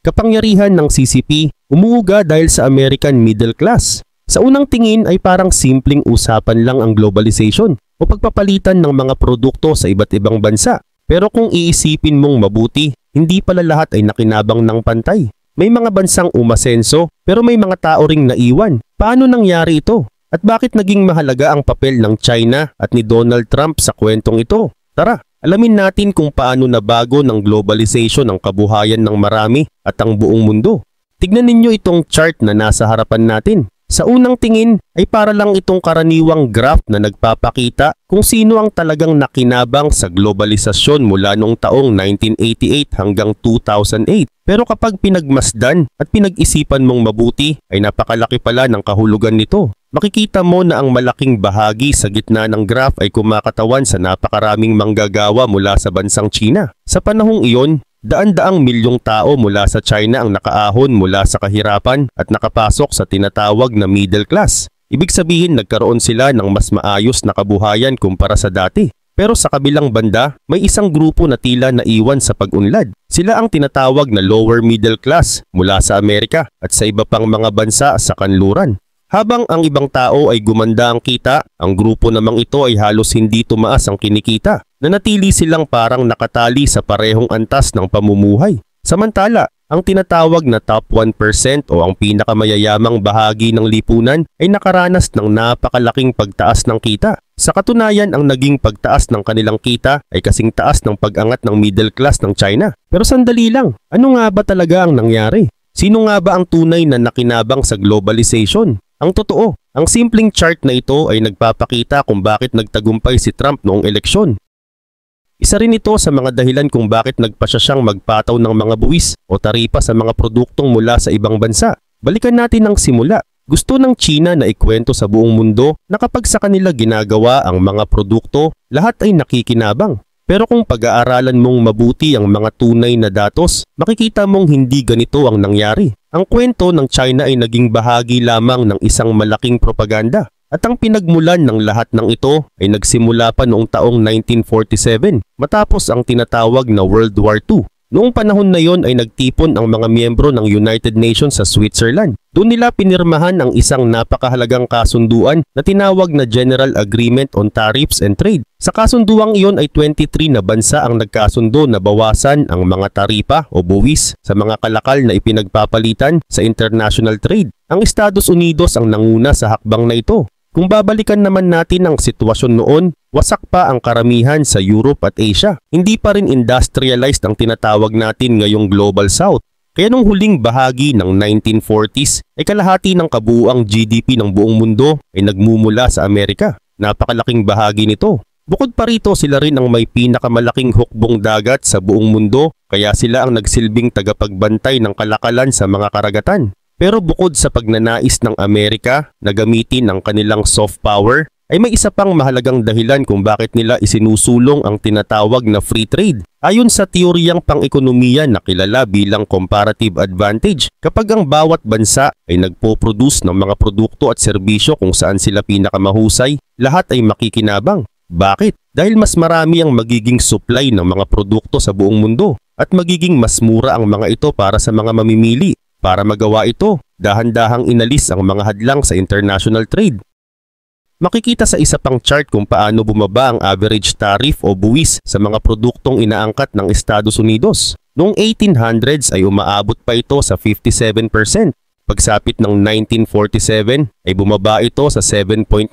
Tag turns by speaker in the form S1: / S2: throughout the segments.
S1: kapangyarihan ng CCP umuuga dahil sa American middle class. Sa unang tingin ay parang simpleng usapan lang ang globalization o pagpapalitan ng mga produkto sa iba't ibang bansa. Pero kung iisipin mong mabuti, hindi pala lahat ay nakinabang ng pantay. May mga bansang umasenso pero may mga tao ring naiwan. Paano nangyari ito? At bakit naging mahalaga ang papel ng China at ni Donald Trump sa kwentong ito? Tara, alamin natin kung paano nabago ng globalization ang kabuhayan ng marami at ang buong mundo. Tignan ninyo itong chart na nasa harapan natin. Sa unang tingin ay para lang itong karaniwang graph na nagpapakita kung sino ang talagang nakinabang sa globalisasyon mula noong taong 1988 hanggang 2008. Pero kapag pinagmasdan at pinag-isipan mong mabuti ay napakalaki pala ng kahulugan nito. Makikita mo na ang malaking bahagi sa gitna ng graph ay kumakatawan sa napakaraming manggagawa mula sa bansang China. Sa panahong iyon, daan-daang milyong tao mula sa China ang nakaahon mula sa kahirapan at nakapasok sa tinatawag na middle class. Ibig sabihin nagkaroon sila ng mas maayos na kabuhayan kumpara sa dati. Pero sa kabilang banda, may isang grupo na tila naiwan sa pag-unlad. Sila ang tinatawag na lower middle class mula sa Amerika at sa iba pang mga bansa sa kanluran. Habang ang ibang tao ay gumanda ang kita, ang grupo namang ito ay halos hindi tumaas ang kinikita. Nanatili silang parang nakatali sa parehong antas ng pamumuhay. Samantala, ang tinatawag na top 1% o ang pinakamayayamang bahagi ng lipunan ay nakaranas ng napakalaking pagtaas ng kita. Sa katunayan, ang naging pagtaas ng kanilang kita ay kasing taas ng pag-angat ng middle class ng China. Pero sandali lang, ano nga ba talaga ang nangyari? Sino nga ba ang tunay na nakinabang sa globalization? Ang totoo, ang simpleng chart na ito ay nagpapakita kung bakit nagtagumpay si Trump noong eleksyon. Isa rin ito sa mga dahilan kung bakit nagpasya siyang magpataw ng mga buwis o taripa sa mga produktong mula sa ibang bansa. Balikan natin ang simula. Gusto ng China na ikwento sa buong mundo na kapag sa kanila ginagawa ang mga produkto, lahat ay nakikinabang. Pero kung pag-aaralan mong mabuti ang mga tunay na datos, makikita mong hindi ganito ang nangyari. Ang kwento ng China ay naging bahagi lamang ng isang malaking propaganda. At ang pinagmulan ng lahat ng ito ay nagsimula pa noong taong 1947 matapos ang tinatawag na World War II. Noong panahon na yon ay nagtipon ang mga miyembro ng United Nations sa Switzerland. Doon nila pinirmahan ang isang napakahalagang kasunduan na tinawag na General Agreement on Tariffs and Trade. Sa kasunduang iyon ay 23 na bansa ang nagkasundo na bawasan ang mga taripa o buwis sa mga kalakal na ipinagpapalitan sa international trade. Ang Estados Unidos ang nanguna sa hakbang na ito. Kung babalikan naman natin ang sitwasyon noon, wasak pa ang karamihan sa Europe at Asia. Hindi pa rin industrialized ang tinatawag natin ngayong Global South. Kaya nung huling bahagi ng 1940s ay kalahati ng kabuuang GDP ng buong mundo ay nagmumula sa Amerika. Napakalaking bahagi nito. Bukod pa rito, sila rin ang may pinakamalaking hukbong dagat sa buong mundo, kaya sila ang nagsilbing tagapagbantay ng kalakalan sa mga karagatan. Pero bukod sa pagnanais ng Amerika na gamitin ang kanilang soft power, ay may isa pang mahalagang dahilan kung bakit nila isinusulong ang tinatawag na free trade. Ayon sa teoryang pang-ekonomiya na kilala bilang comparative advantage, kapag ang bawat bansa ay nagpo-produce ng mga produkto at serbisyo kung saan sila pinakamahusay, lahat ay makikinabang. Bakit? Dahil mas marami ang magiging supply ng mga produkto sa buong mundo at magiging mas mura ang mga ito para sa mga mamimili. Para magawa ito, dahan-dahang inalis ang mga hadlang sa international trade. Makikita sa isa pang chart kung paano bumaba ang average tariff o buwis sa mga produktong inaangkat ng Estados Unidos. Noong 1800s ay umaabot pa ito sa 57%. Pagsapit ng 1947 ay bumaba ito sa 7.9%.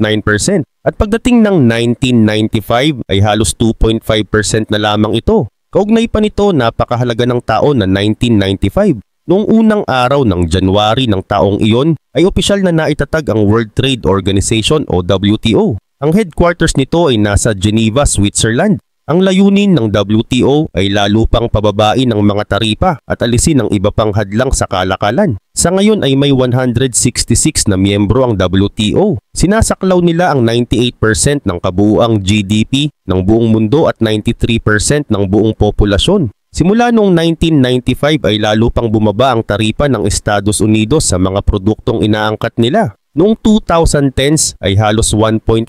S1: At pagdating ng 1995 ay halos 2.5% na lamang ito. Kaugnay pa nito, napakahalaga ng taon na 1995. Noong unang araw ng January ng taong iyon ay opisyal na naitatag ang World Trade Organization o WTO. Ang headquarters nito ay nasa Geneva, Switzerland. Ang layunin ng WTO ay lalo pang pababain ang mga taripa at alisin ang iba pang hadlang sa kalakalan. Sa ngayon ay may 166 na miyembro ang WTO. Sinasaklaw nila ang 98% ng kabuuang GDP ng buong mundo at 93% ng buong populasyon. Simula noong 1995 ay lalo pang bumaba ang taripa ng Estados Unidos sa mga produktong inaangkat nila. Noong 2010s ay halos 1.5%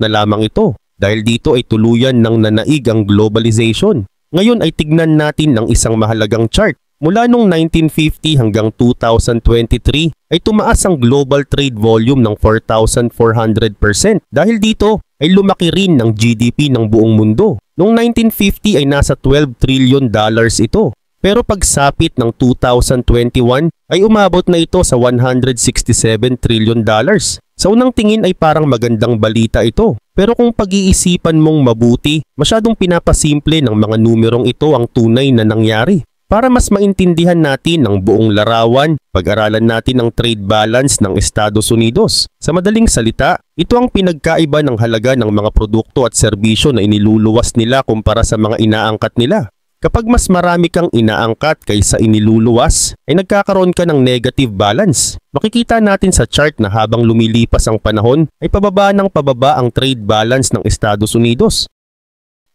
S1: na lamang ito. Dahil dito ay tuluyan ng nanaig ang globalization. Ngayon ay tignan natin ang isang mahalagang chart. Mula noong 1950 hanggang 2023 ay tumaas ang global trade volume ng 4,400% dahil dito ay lumaki rin ng GDP ng buong mundo. Noong 1950 ay nasa $12 trillion ito. Pero pagsapit ng 2021 ay umabot na ito sa $167 trillion. Sa unang tingin ay parang magandang balita ito. Pero kung pag-iisipan mong mabuti, masyadong pinapasimple ng mga numerong ito ang tunay na nangyari. Para mas maintindihan natin ang buong larawan, pag-aralan natin ang trade balance ng Estados Unidos. Sa madaling salita, ito ang pinagkaiba ng halaga ng mga produkto at serbisyo na iniluluwas nila kumpara sa mga inaangkat nila. Kapag mas marami kang inaangkat kaysa iniluluwas, ay nagkakaroon ka ng negative balance. Makikita natin sa chart na habang lumilipas ang panahon, ay pababa ng pababa ang trade balance ng Estados Unidos.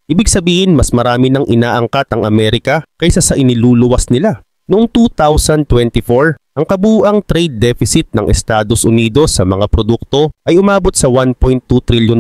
S1: Ibig sabihin, mas marami ng inaangkat ang Amerika kaysa sa iniluluwas nila. Noong 2024, ang kabuuang trade deficit ng Estados Unidos sa mga produkto ay umabot sa $1.2 trillion.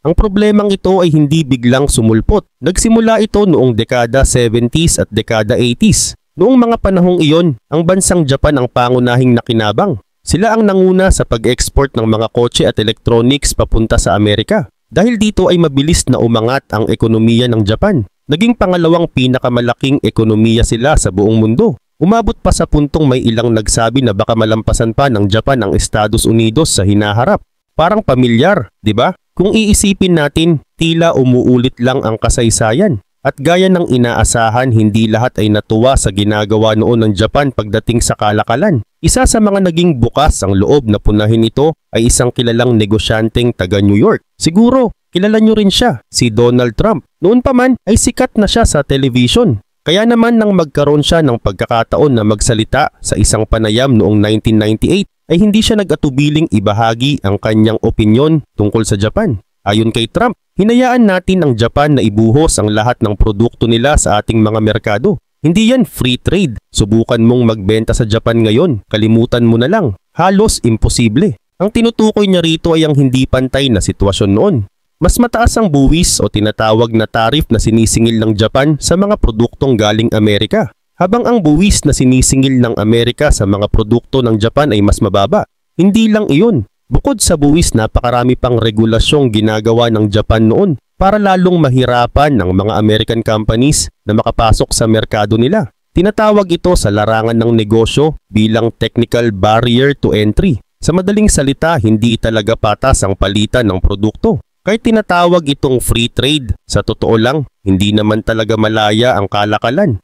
S1: Ang problemang ito ay hindi biglang sumulpot. Nagsimula ito noong dekada 70s at dekada 80s. Noong mga panahong iyon, ang bansang Japan ang pangunahing nakinabang. Sila ang nanguna sa pag-export ng mga kotse at electronics papunta sa Amerika. Dahil dito ay mabilis na umangat ang ekonomiya ng Japan. Naging pangalawang pinakamalaking ekonomiya sila sa buong mundo. Umabot pa sa puntong may ilang nagsabi na baka malampasan pa ng Japan ang Estados Unidos sa hinaharap. Parang pamilyar, di ba? Kung iisipin natin, tila umuulit lang ang kasaysayan. At gaya ng inaasahan, hindi lahat ay natuwa sa ginagawa noon ng Japan pagdating sa kalakalan. Isa sa mga naging bukas ang loob na punahin ito ay isang kilalang negosyanteng taga New York. Siguro, kilala nyo rin siya, si Donald Trump. Noon pa man ay sikat na siya sa television. Kaya naman nang magkaroon siya ng pagkakataon na magsalita sa isang panayam noong 1998, ay hindi siya nag-atubiling ibahagi ang kanyang opinyon tungkol sa Japan. Ayon kay Trump, hinayaan natin ang Japan na ibuhos ang lahat ng produkto nila sa ating mga merkado. Hindi yan free trade. Subukan mong magbenta sa Japan ngayon, kalimutan mo na lang. Halos imposible. Ang tinutukoy niya rito ay ang hindi pantay na sitwasyon noon. Mas mataas ang buwis o tinatawag na tariff na sinisingil ng Japan sa mga produktong galing Amerika. Habang ang buwis na sinisingil ng Amerika sa mga produkto ng Japan ay mas mababa. Hindi lang iyon. Bukod sa buwis, napakarami pang regulasyong ginagawa ng Japan noon para lalong mahirapan ng mga American companies na makapasok sa merkado nila. Tinatawag ito sa larangan ng negosyo bilang technical barrier to entry. Sa madaling salita, hindi talaga patas ang palitan ng produkto. Kahit tinatawag itong free trade, sa totoo lang, hindi naman talaga malaya ang kalakalan.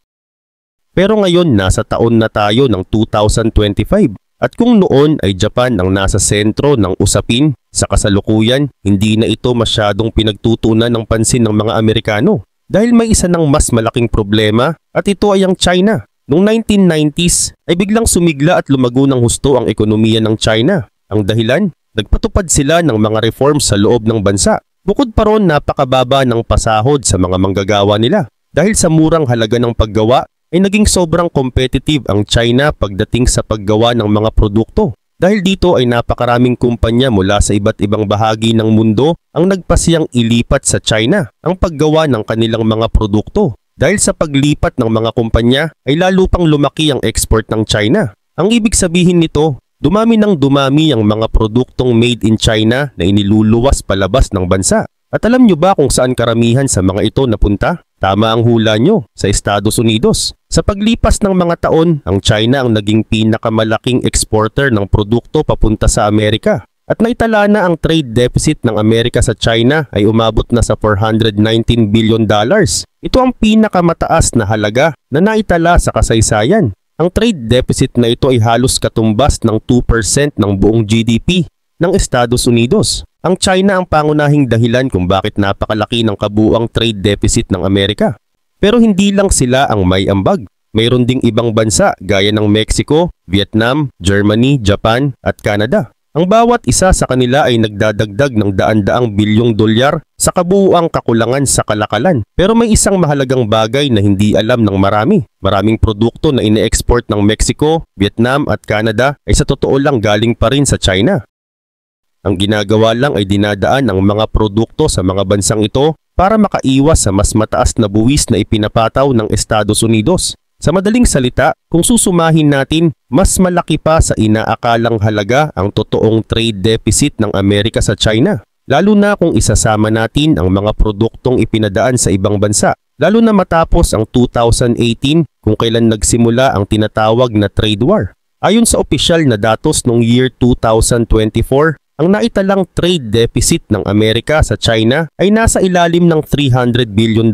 S1: Pero ngayon nasa taon na tayo ng 2025 at kung noon ay Japan ang nasa sentro ng usapin, sa kasalukuyan hindi na ito masyadong pinagtutuunan ng pansin ng mga Amerikano dahil may isa ng mas malaking problema at ito ay ang China. Noong 1990s ay biglang sumigla at lumago ng husto ang ekonomiya ng China. Ang dahilan, nagpatupad sila ng mga reforms sa loob ng bansa. Bukod pa ron, napakababa ng pasahod sa mga manggagawa nila. Dahil sa murang halaga ng paggawa, ay naging sobrang competitive ang China pagdating sa paggawa ng mga produkto. Dahil dito ay napakaraming kumpanya mula sa iba't ibang bahagi ng mundo ang nagpasiyang ilipat sa China ang paggawa ng kanilang mga produkto. Dahil sa paglipat ng mga kumpanya ay lalo pang lumaki ang export ng China. Ang ibig sabihin nito, dumami ng dumami ang mga produktong made in China na iniluluwas palabas ng bansa. At alam nyo ba kung saan karamihan sa mga ito napunta? Tama ang hula nyo, sa Estados Unidos. Sa paglipas ng mga taon, ang China ang naging pinakamalaking exporter ng produkto papunta sa Amerika. At naitala na ang trade deficit ng Amerika sa China ay umabot na sa $419 billion. Ito ang pinakamataas na halaga na naitala sa kasaysayan. Ang trade deficit na ito ay halos katumbas ng 2% ng buong GDP ng Estados Unidos. Ang China ang pangunahing dahilan kung bakit napakalaki ng kabuuang trade deficit ng Amerika. Pero hindi lang sila ang may ambag. Mayroon ding ibang bansa gaya ng Mexico, Vietnam, Germany, Japan at Canada. Ang bawat isa sa kanila ay nagdadagdag ng daan-daang bilyong dolyar sa kabuuang kakulangan sa kalakalan. Pero may isang mahalagang bagay na hindi alam ng marami. Maraming produkto na ine-export ng Mexico, Vietnam at Canada ay sa totoo lang galing pa rin sa China. Ang ginagawa lang ay dinadaan ang mga produkto sa mga bansang ito para makaiwas sa mas mataas na buwis na ipinapataw ng Estados Unidos. Sa madaling salita, kung susumahin natin, mas malaki pa sa inaakalang halaga ang totoong trade deficit ng Amerika sa China. Lalo na kung isasama natin ang mga produktong ipinadaan sa ibang bansa. Lalo na matapos ang 2018 kung kailan nagsimula ang tinatawag na trade war. Ayon sa opisyal na datos noong year 2024, ang naitalang trade deficit ng Amerika sa China ay nasa ilalim ng $300 billion.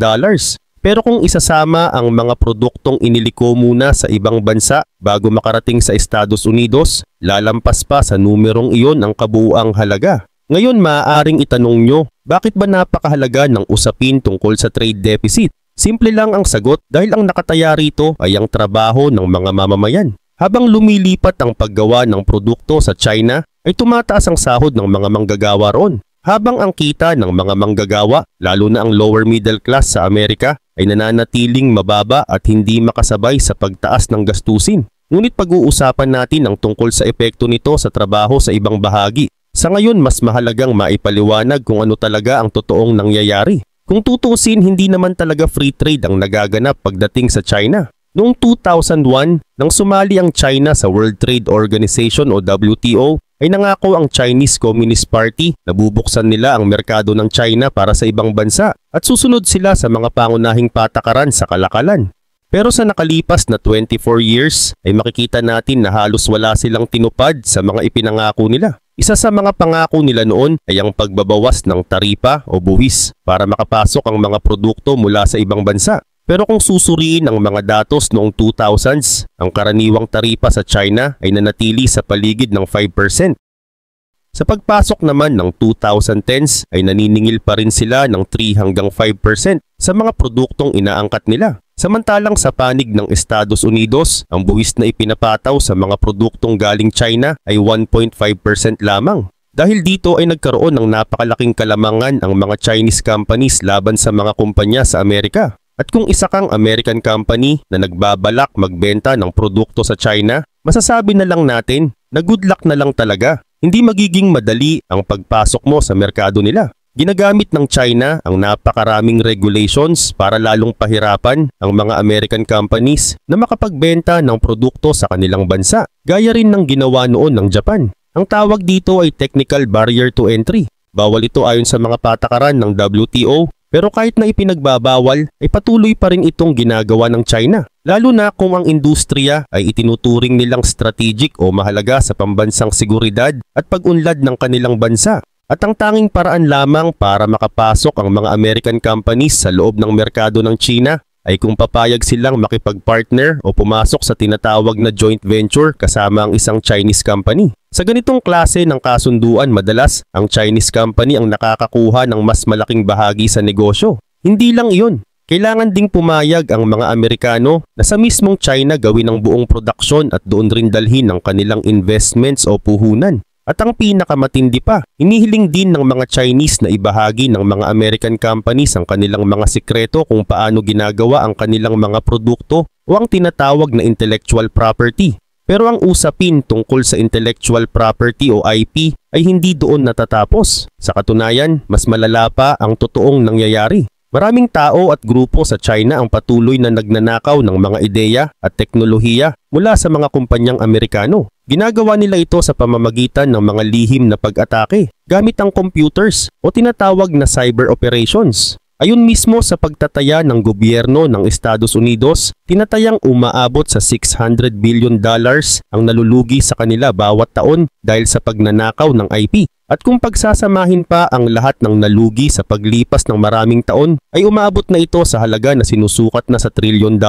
S1: Pero kung isasama ang mga produktong iniliko muna sa ibang bansa bago makarating sa Estados Unidos, lalampas pa sa numerong iyon ang kabuuang halaga. Ngayon maaaring itanong nyo, bakit ba napakahalaga ng usapin tungkol sa trade deficit? Simple lang ang sagot dahil ang nakataya rito ay ang trabaho ng mga mamamayan. Habang lumilipat ang paggawa ng produkto sa China, ay tumataas ang sahod ng mga manggagawa roon. Habang ang kita ng mga manggagawa, lalo na ang lower middle class sa Amerika, ay nananatiling mababa at hindi makasabay sa pagtaas ng gastusin. Ngunit pag-uusapan natin ang tungkol sa epekto nito sa trabaho sa ibang bahagi. Sa ngayon, mas mahalagang maipaliwanag kung ano talaga ang totoong nangyayari. Kung tutusin, hindi naman talaga free trade ang nagaganap pagdating sa China. Noong 2001, nang sumali ang China sa World Trade Organization o WTO, ay nangako ang Chinese Communist Party na bubuksan nila ang merkado ng China para sa ibang bansa at susunod sila sa mga pangunahing patakaran sa kalakalan. Pero sa nakalipas na 24 years ay makikita natin na halos wala silang tinupad sa mga ipinangako nila. Isa sa mga pangako nila noon ay ang pagbabawas ng taripa o buwis para makapasok ang mga produkto mula sa ibang bansa. Pero kung susuriin ang mga datos noong 2000s, ang karaniwang taripa sa China ay nanatili sa paligid ng 5%. Sa pagpasok naman ng 2010s ay naniningil pa rin sila ng 3 hanggang 5% sa mga produktong inaangkat nila. Samantalang sa panig ng Estados Unidos, ang buwis na ipinapataw sa mga produktong galing China ay 1.5% lamang. Dahil dito ay nagkaroon ng napakalaking kalamangan ang mga Chinese companies laban sa mga kumpanya sa Amerika. At kung isa kang American company na nagbabalak magbenta ng produkto sa China, masasabi na lang natin na good luck na lang talaga. Hindi magiging madali ang pagpasok mo sa merkado nila. Ginagamit ng China ang napakaraming regulations para lalong pahirapan ang mga American companies na makapagbenta ng produkto sa kanilang bansa, gaya rin ng ginawa noon ng Japan. Ang tawag dito ay Technical Barrier to Entry. Bawal ito ayon sa mga patakaran ng WTO, pero kahit na ipinagbabawal ay patuloy pa rin itong ginagawa ng China. Lalo na kung ang industriya ay itinuturing nilang strategic o mahalaga sa pambansang seguridad at pag-unlad ng kanilang bansa. At ang tanging paraan lamang para makapasok ang mga American companies sa loob ng merkado ng China ay kung papayag silang makipag-partner o pumasok sa tinatawag na joint venture kasama ang isang Chinese company. Sa ganitong klase ng kasunduan, madalas ang Chinese company ang nakakakuha ng mas malaking bahagi sa negosyo. Hindi lang iyon. Kailangan ding pumayag ang mga Amerikano na sa mismong China gawin ang buong produksyon at doon rin dalhin ang kanilang investments o puhunan. At ang pinakamatindi pa, inihiling din ng mga Chinese na ibahagi ng mga American companies ang kanilang mga sikreto kung paano ginagawa ang kanilang mga produkto o ang tinatawag na intellectual property. Pero ang usapin tungkol sa intellectual property o IP ay hindi doon natatapos. Sa katunayan, mas malala pa ang totoong nangyayari. Maraming tao at grupo sa China ang patuloy na nagnanakaw ng mga ideya at teknolohiya mula sa mga kumpanyang Amerikano. Ginagawa nila ito sa pamamagitan ng mga lihim na pag-atake gamit ang computers o tinatawag na cyber operations. Ayon mismo sa pagtataya ng gobyerno ng Estados Unidos, tinatayang umaabot sa $600 billion ang nalulugi sa kanila bawat taon dahil sa pagnanakaw ng IP. At kung pagsasamahin pa ang lahat ng nalugi sa paglipas ng maraming taon, ay umaabot na ito sa halaga na sinusukat na sa $1 trillion.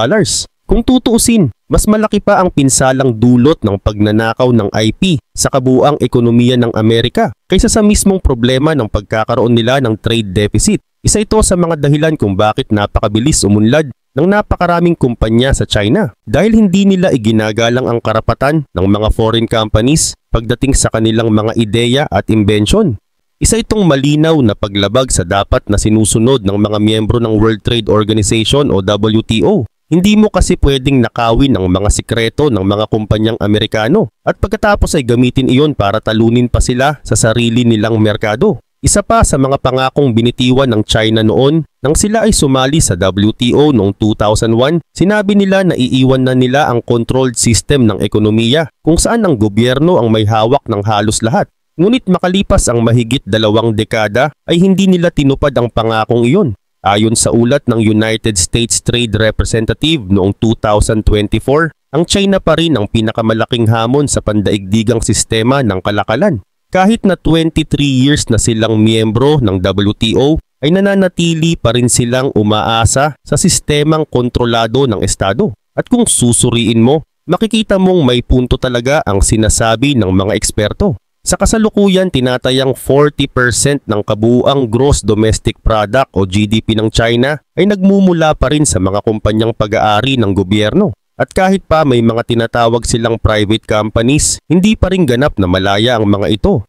S1: Kung tutuusin, mas malaki pa ang pinsalang dulot ng pagnanakaw ng IP sa kabuuang ekonomiya ng Amerika kaysa sa mismong problema ng pagkakaroon nila ng trade deficit. Isa ito sa mga dahilan kung bakit napakabilis umunlad ng napakaraming kumpanya sa China dahil hindi nila iginagalang ang karapatan ng mga foreign companies pagdating sa kanilang mga ideya at imbensyon. Isa itong malinaw na paglabag sa dapat na sinusunod ng mga miyembro ng World Trade Organization o WTO. Hindi mo kasi pwedeng nakawin ang mga sikreto ng mga kumpanyang Amerikano at pagkatapos ay gamitin iyon para talunin pa sila sa sarili nilang merkado. Isa pa sa mga pangakong binitiwan ng China noon Nang sila ay sumali sa WTO noong 2001, sinabi nila na iiwan na nila ang controlled system ng ekonomiya kung saan ang gobyerno ang may hawak ng halos lahat. Ngunit makalipas ang mahigit 2 dekada ay hindi nila tinupad ang pangakong iyon. Ayon sa ulat ng United States Trade Representative noong 2024, ang China pa rin ang pinakamalaking hamon sa pandaigdigang sistema ng kalakalan. Kahit na 23 years na silang miyembro ng WTO, ay nananatili pa rin silang umaasa sa sistemang kontrolado ng Estado. At kung susuriin mo, makikita mong may punto talaga ang sinasabi ng mga eksperto. Sa kasalukuyan, tinatayang 40% ng kabuuang gross domestic product o GDP ng China ay nagmumula pa rin sa mga kumpanyang pag-aari ng gobyerno. At kahit pa may mga tinatawag silang private companies, hindi pa rin ganap na malaya ang mga ito.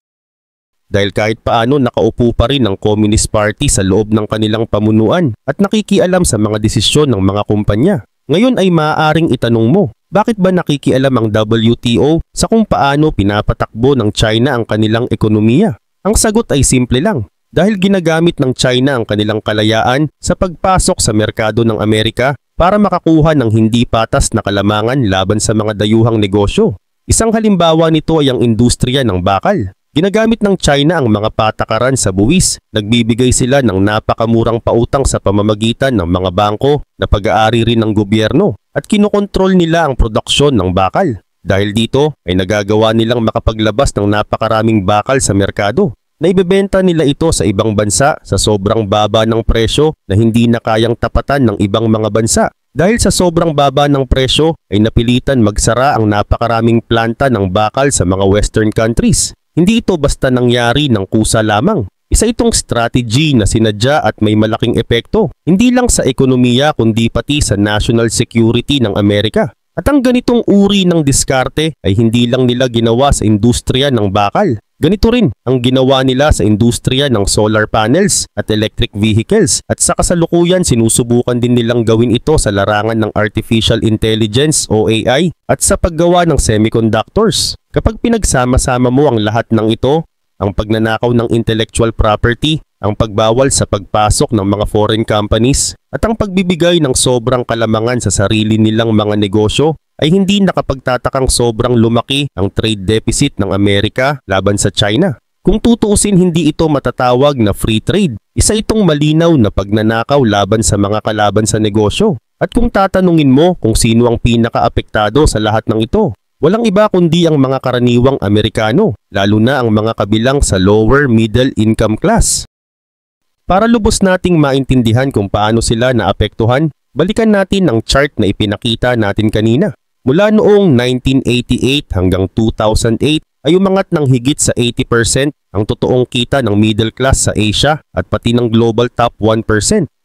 S1: Dahil kahit paano nakaupo pa rin ang Communist Party sa loob ng kanilang pamunuan at nakikialam sa mga desisyon ng mga kumpanya. Ngayon ay maaaring itanong mo, bakit ba nakikialam ang WTO sa kung paano pinapatakbo ng China ang kanilang ekonomiya? Ang sagot ay simple lang, dahil ginagamit ng China ang kanilang kalayaan sa pagpasok sa merkado ng Amerika para makakuha ng hindi patas na kalamangan laban sa mga dayuhang negosyo. Isang halimbawa nito ay ang industriya ng bakal. Ginagamit ng China ang mga patakaran sa buwis, nagbibigay sila ng napakamurang pautang sa pamamagitan ng mga bangko na pag-aari rin ng gobyerno at kinokontrol nila ang produksyon ng bakal. Dahil dito ay nagagawa nilang makapaglabas ng napakaraming bakal sa merkado na ibebenta nila ito sa ibang bansa sa sobrang baba ng presyo na hindi na kayang tapatan ng ibang mga bansa. Dahil sa sobrang baba ng presyo ay napilitan magsara ang napakaraming planta ng bakal sa mga western countries. Hindi ito basta nangyari ng kusa lamang. Isa itong strategy na sinadya at may malaking epekto, hindi lang sa ekonomiya kundi pati sa national security ng Amerika. At ang ganitong uri ng diskarte ay hindi lang nila ginawa sa industriya ng bakal. Ganito rin ang ginawa nila sa industriya ng solar panels at electric vehicles at sa kasalukuyan sinusubukan din nilang gawin ito sa larangan ng artificial intelligence o AI at sa paggawa ng semiconductors. Kapag pinagsama-sama mo ang lahat ng ito, ang pagnanakaw ng intellectual property, ang pagbawal sa pagpasok ng mga foreign companies at ang pagbibigay ng sobrang kalamangan sa sarili nilang mga negosyo, ay hindi nakapagtatakang sobrang lumaki ang trade deficit ng Amerika laban sa China. Kung tutuusin, hindi ito matatawag na free trade. Isa itong malinaw na pagnanakaw laban sa mga kalaban sa negosyo. At kung tatanungin mo kung sino ang pinakaapektado sa lahat ng ito, walang iba kundi ang mga karaniwang Amerikano, lalo na ang mga kabilang sa lower middle income class. Para lubos nating maintindihan kung paano sila naapektuhan, balikan natin ang chart na ipinakita natin kanina. Mula noong 1988 hanggang 2008 ay umangat ng higit sa 80% ang totoong kita ng middle class sa Asia at pati ng global top 1%.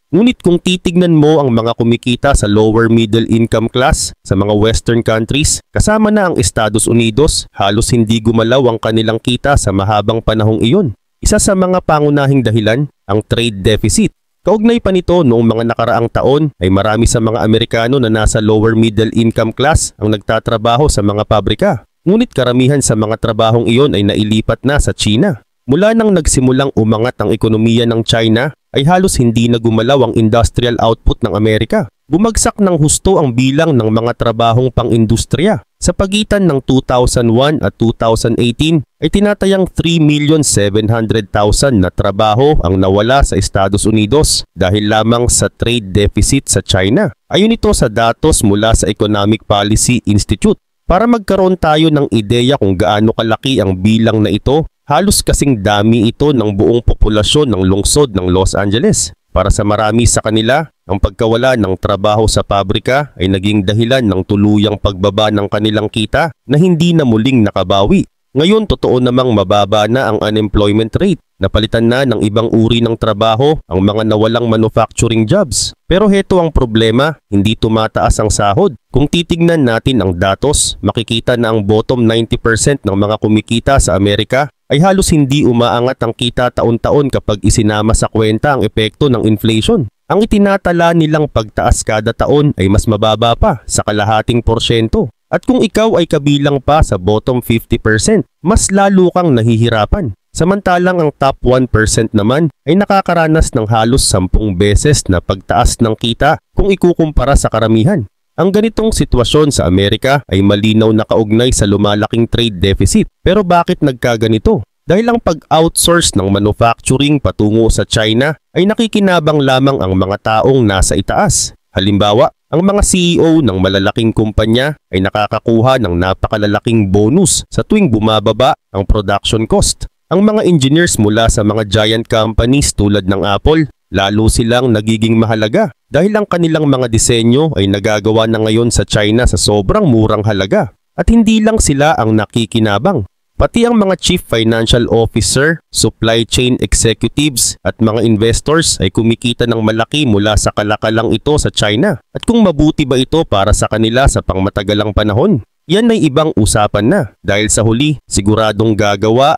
S1: Ngunit kung titignan mo ang mga kumikita sa lower middle income class sa mga western countries, kasama na ang Estados Unidos, halos hindi gumalaw ang kanilang kita sa mahabang panahong iyon. Isa sa mga pangunahing dahilan, ang trade deficit. Kaugnay pa nito, noong mga nakaraang taon ay marami sa mga Amerikano na nasa lower middle income class ang nagtatrabaho sa mga pabrika. Ngunit karamihan sa mga trabahong iyon ay nailipat na sa China. Mula nang nagsimulang umangat ang ekonomiya ng China, ay halos hindi na gumalaw ang industrial output ng Amerika. Bumagsak ng husto ang bilang ng mga trabahong pang-industriya. Sa pagitan ng 2001 at 2018 ay tinatayang 3,700,000 na trabaho ang nawala sa Estados Unidos dahil lamang sa trade deficit sa China. Ayon ito sa datos mula sa Economic Policy Institute. Para magkaroon tayo ng ideya kung gaano kalaki ang bilang na ito, halos kasing dami ito ng buong populasyon ng lungsod ng Los Angeles. Para sa marami sa kanila, ang pagkawala ng trabaho sa pabrika ay naging dahilan ng tuluyang pagbaba ng kanilang kita na hindi na muling nakabawi. Ngayon, totoo namang mababa na ang unemployment rate. Napalitan na ng ibang uri ng trabaho ang mga nawalang manufacturing jobs. Pero heto ang problema, hindi tumataas ang sahod. Kung titignan natin ang datos, makikita na ang bottom 90% ng mga kumikita sa Amerika ay halos hindi umaangat ang kita taon-taon kapag isinama sa kwenta ang epekto ng inflation. Ang itinatala nilang pagtaas kada taon ay mas mababa pa sa kalahating porsyento. At kung ikaw ay kabilang pa sa bottom 50%, mas lalo kang nahihirapan. Samantalang ang top 1% naman ay nakakaranas ng halos 10 beses na pagtaas ng kita kung ikukumpara sa karamihan. Ang ganitong sitwasyon sa Amerika ay malinaw na kaugnay sa lumalaking trade deficit. Pero bakit nagkaganito? Dahil ang pag-outsource ng manufacturing patungo sa China ay nakikinabang lamang ang mga taong nasa itaas. Halimbawa, ang mga CEO ng malalaking kumpanya ay nakakakuha ng napakalalaking bonus sa tuwing bumababa ang production cost. Ang mga engineers mula sa mga giant companies tulad ng Apple, lalo silang nagiging mahalaga dahil ang kanilang mga disenyo ay nagagawa na ngayon sa China sa sobrang murang halaga. At hindi lang sila ang nakikinabang. Pati ang mga chief financial officer, supply chain executives at mga investors ay kumikita ng malaki mula sa kalakalang ito sa China. At kung mabuti ba ito para sa kanila sa pangmatagalang panahon? Yan ay ibang usapan na dahil sa huli siguradong gagawa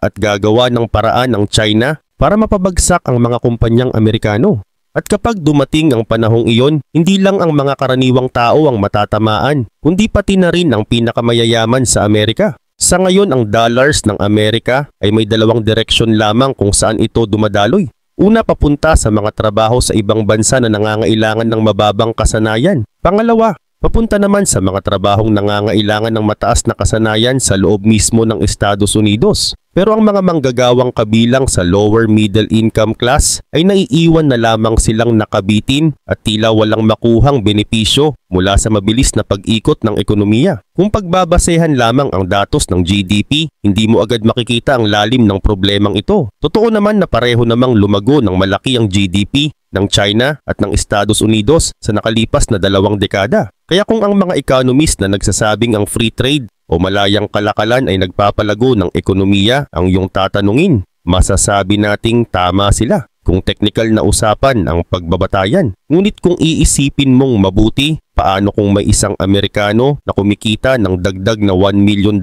S1: ng paraan ng China para mapabagsak ang mga kumpanyang Amerikano. At kapag dumating ang panahong iyon, hindi lang ang mga karaniwang tao ang matatamaan, kundi pati na rin ang pinakamayayaman sa Amerika. Sa ngayon, ang dollars ng Amerika ay may dalawang direksyon lamang kung saan ito dumadaloy. Una, papunta sa mga trabaho sa ibang bansa na nangangailangan ng mababang kasanayan. Pangalawa, papunta naman sa mga trabahong nangangailangan ng mataas na kasanayan sa loob mismo ng Estados Unidos. Pero ang mga manggagawang kabilang sa lower middle income class ay naiiwan na lamang silang nakabitin at tila walang makuhang benepisyo mula sa mabilis na pag-ikot ng ekonomiya. Kung pagbabasehan lamang ang datos ng GDP, hindi mo agad makikita ang lalim ng problemang ito. Totoo naman na pareho namang lumago ng malaki ang GDP ng China at ng Estados Unidos sa nakalipas na 2 dekada. Kaya kung ang mga economist na nagsasabing ang free trade o malayang kalakalan ay nagpapalago ng ekonomiya ang iyong tatanungin, masasabi nating tama sila kung technical na usapan ang pagbabatayan. Ngunit kung iisipin mong mabuti, paano kung may isang Amerikano na kumikita ng dagdag na $1 million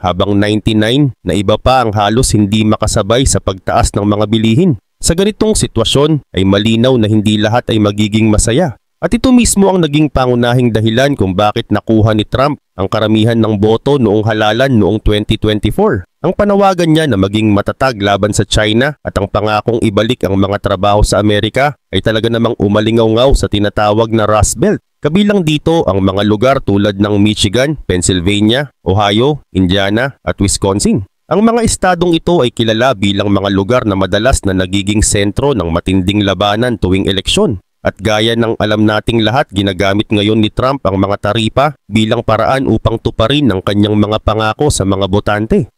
S1: habang 99 na iba pa ang halos hindi makasabay sa pagtaas ng mga bilihin? Sa ganitong sitwasyon ay malinaw na hindi lahat ay magiging masaya. At ito mismo ang naging pangunahing dahilan kung bakit nakuha ni Trump ang karamihan ng boto noong halalan noong 2024. Ang panawagan niya na maging matatag laban sa China at ang pangakong ibalik ang mga trabaho sa Amerika ay talaga namang umalingaw-ngaw sa tinatawag na Rust Belt. Kabilang dito ang mga lugar tulad ng Michigan, Pennsylvania, Ohio, Indiana at Wisconsin. Ang mga estadong ito ay kilala bilang mga lugar na madalas na nagiging sentro ng matinding labanan tuwing eleksyon. At gaya ng alam nating lahat, ginagamit ngayon ni Trump ang mga taripa bilang paraan upang tuparin ang kanyang mga pangako sa mga botante.